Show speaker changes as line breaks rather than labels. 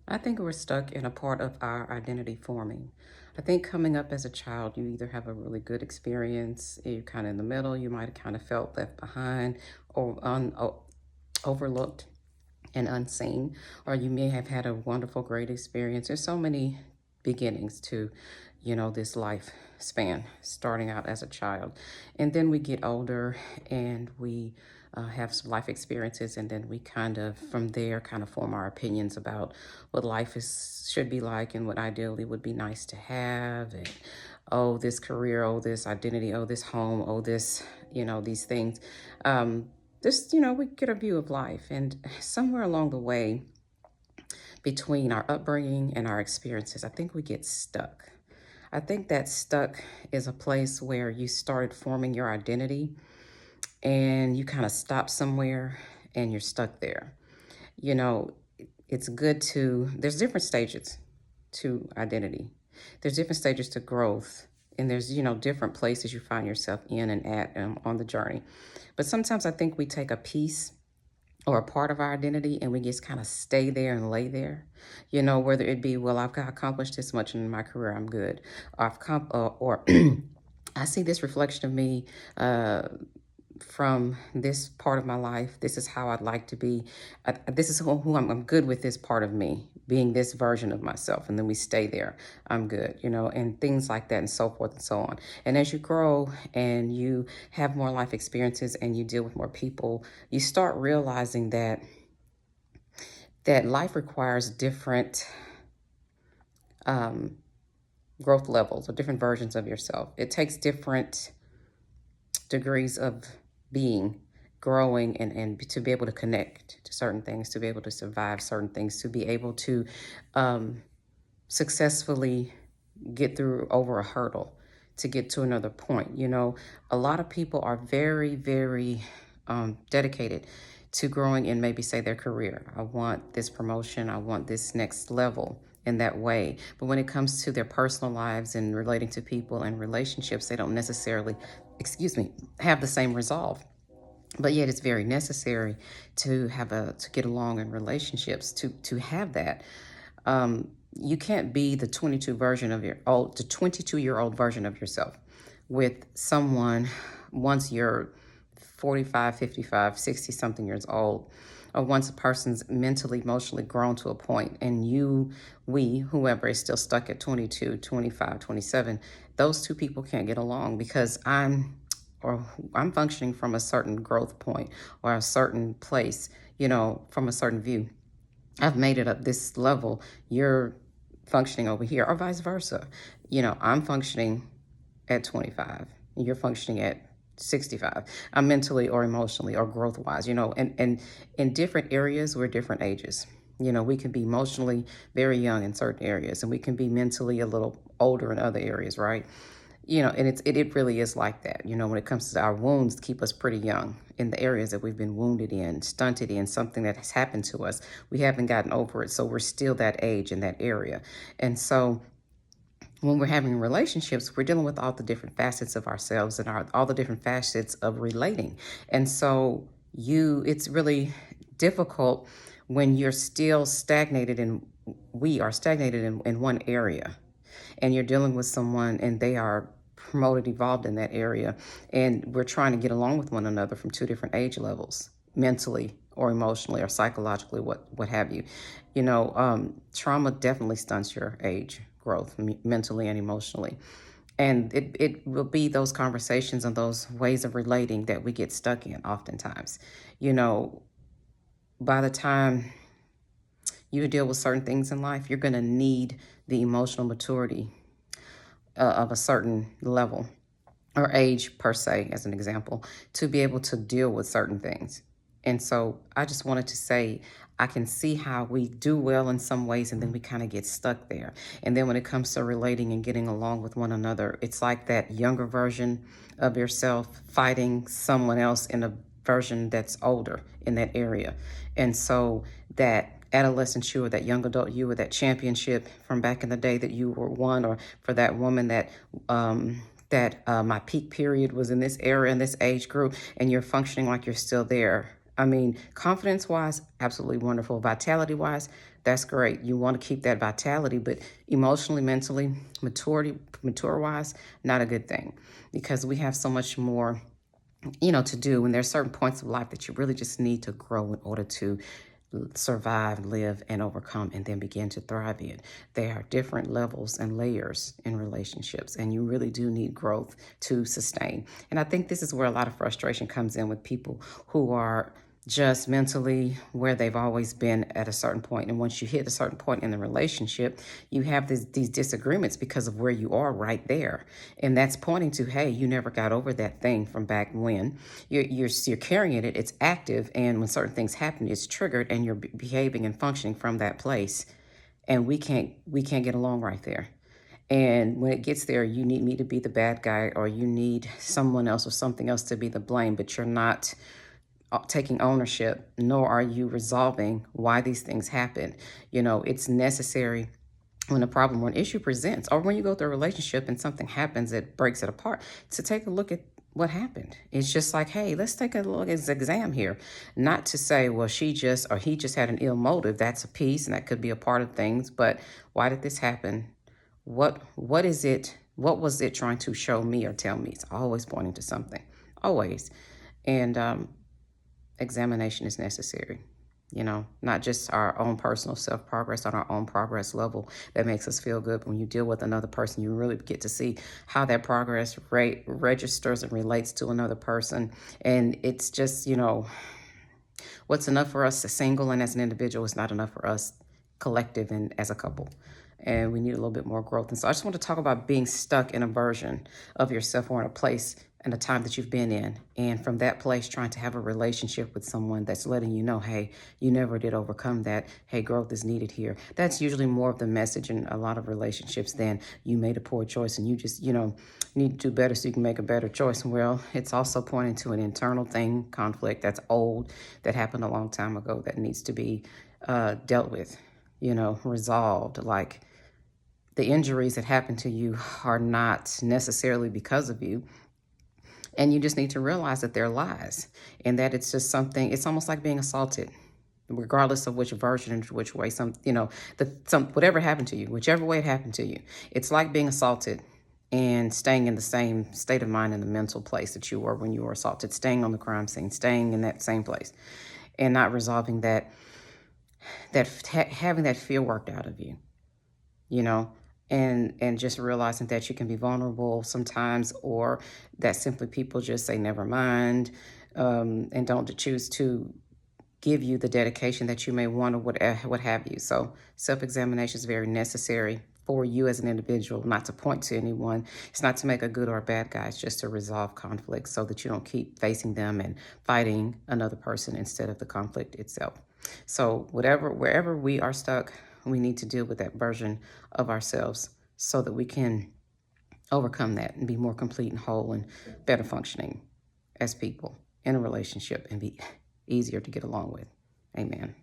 I think we're stuck in a part of our identity forming. I think coming up as a child, you either have a really good experience, you're kind of in the middle, you might have kind of felt left behind or overlooked and unseen, or you may have had a wonderful, great experience. There's so many beginnings to, this life span, starting out as a child. And then we get older and we have some life experiences, and then we kind of, from there, kind of form our opinions about what life is should be like and what ideally would be nice to have. And oh, this career, oh, this identity, oh, this home, oh, this, these things. We get a view of life. And somewhere along the way, between our upbringing and our experiences, I think we get stuck. I think that stuck is a place where you started forming your identity and you kind of stop somewhere and you're stuck there. You know, it's good to, there's different stages to identity, there's different stages to growth. And there's, different places you find yourself in and at on the journey. But sometimes I think we take a piece or a part of our identity and we just kind of stay there and lay there, whether it be, well, I've got accomplished this much in my career, I'm good. Or or I see this reflection of me from this part of my life. This is how I'd like to be. This is who I'm good with this part of me, being this version of myself. And then we stay there. I'm good, and things like that and so forth and so on. And as you grow and you have more life experiences and you deal with more people, you start realizing that life requires different um, growth levels or different versions of yourself. It takes different degrees of being, growing, and to be able to connect to certain things, to be able to survive certain things, to be able to successfully get through over a hurdle, to get to another point. A lot of people are very, very dedicated to growing in maybe say their career. I want this promotion, I want this next level in that way. But when it comes to their personal lives and relating to people and relationships, they don't necessarily, have the same resolve. But yet it's very necessary to get along in relationships, to have that. You can't be the 22-year-old version of yourself with someone once you're 45, 55, 60 something years old, or once a person's mentally, emotionally grown to a point and whoever is still stuck at 22, 25, 27, those two people can't get along because I'm functioning from a certain growth point or a certain place, from a certain view. I've made it up this level. You're functioning over here, or vice versa. I'm functioning at 25, and you're functioning at 65. I'm mentally or emotionally or growth wise, and in different areas, we're different ages. We can be emotionally very young in certain areas, and we can be mentally a little older in other areas, right? And it really is like that. When it comes to our wounds, keep us pretty young in the areas that we've been wounded in, stunted in, something that has happened to us. We haven't gotten over it. So we're still that age in that area. And so when we're having relationships, we're dealing with all the different facets of ourselves and all the different facets of relating. And so it's really difficult when you're still stagnated and we are stagnated in one area, and you're dealing with someone and they are promoted, evolved in that area, and we're trying to get along with one another from two different age levels, mentally or emotionally or psychologically, what have you. Trauma definitely stunts your age growth mentally and emotionally. And it will be those conversations and those ways of relating that we get stuck in oftentimes. You know, by the time you deal with certain things in life, you're going to need the emotional maturity of a certain level or age, per se, as an example, to be able to deal with certain things. And so I just wanted to say, I can see how we do well in some ways and then we kind of get stuck there. And then when it comes to relating and getting along with one another, it's like that younger version of yourself fighting someone else in a version that's older in that area. And so that adolescent you or that young adult you or that championship from back in the day that you were won, or for that woman that my peak period was in this era, in this age group, and you're functioning like you're still there. I mean, confidence-wise, absolutely wonderful. Vitality-wise, that's great. You want to keep that vitality, but emotionally, mentally, mature-wise, not a good thing because we have so much more, to do. And there's certain points of life that you really just need to grow in order to survive, live, and overcome, and then begin to thrive in. There are different levels and layers in relationships, and you really do need growth to sustain. And I think this is where a lot of frustration comes in with people who are just mentally where they've always been at a certain point. And once you hit a certain point in the relationship, you have these disagreements because of where you are right there. And that's pointing to, hey, you never got over that thing from back when. You're carrying it, it's active. And when certain things happen, it's triggered and you're behaving and functioning from that place. And we can't get along right there. And when it gets there, you need me to be the bad guy, or you need someone else or something else to be the blame, but you're not taking ownership, nor are you resolving why these things happen. It's necessary when a problem or an issue presents, or when you go through a relationship and something happens that breaks it apart, to take a look at what happened. It's just like, hey, let's take a look at this exam here. Not to say, well, she just or he just had an ill motive. That's a piece, and that could be a part of things. But why did this happen? What is it? What was it trying to show me or tell me? It's always pointing to something, always. And examination is necessary. Not just our own personal self progress on our own progress level that makes us feel good. But when you deal with another person, you really get to see how that progress rate registers and relates to another person. And it's just, what's enough for us as single and as an individual is not enough for us collective and as a couple. And we need a little bit more growth. And so I just want to talk about being stuck in a version of yourself or in a place and a time that you've been in. And from that place, trying to have a relationship with someone that's letting you know, hey, you never did overcome that. Hey, growth is needed here. That's usually more of the message in a lot of relationships than you made a poor choice and you just, need to do better so you can make a better choice. Well, it's also pointing to an internal thing, conflict that's old, that happened a long time ago, that needs to be dealt with, resolved. Like, the injuries that happen to you are not necessarily because of you. And you just need to realize that they're lies, and that it's just something, it's almost like being assaulted, regardless of which version and which way, whatever happened to you, whichever way it happened to you, it's like being assaulted and staying in the same state of mind, in the mental place that you were when you were assaulted, staying on the crime scene, staying in that same place and not resolving having that fear worked out of you, you know, and just realizing that you can be vulnerable sometimes, or that simply people just say never mind, and don't choose to give you the dedication that you may want, or what have you. So self-examination is very necessary for you as an individual, not to point to anyone. It's not to make a good or a bad guy. It's just to resolve conflicts so that you don't keep facing them and fighting another person instead of the conflict itself. So wherever we are stuck, we need to deal with that version of ourselves so that we can overcome that and be more complete and whole and better functioning as people in a relationship and be easier to get along with. Amen.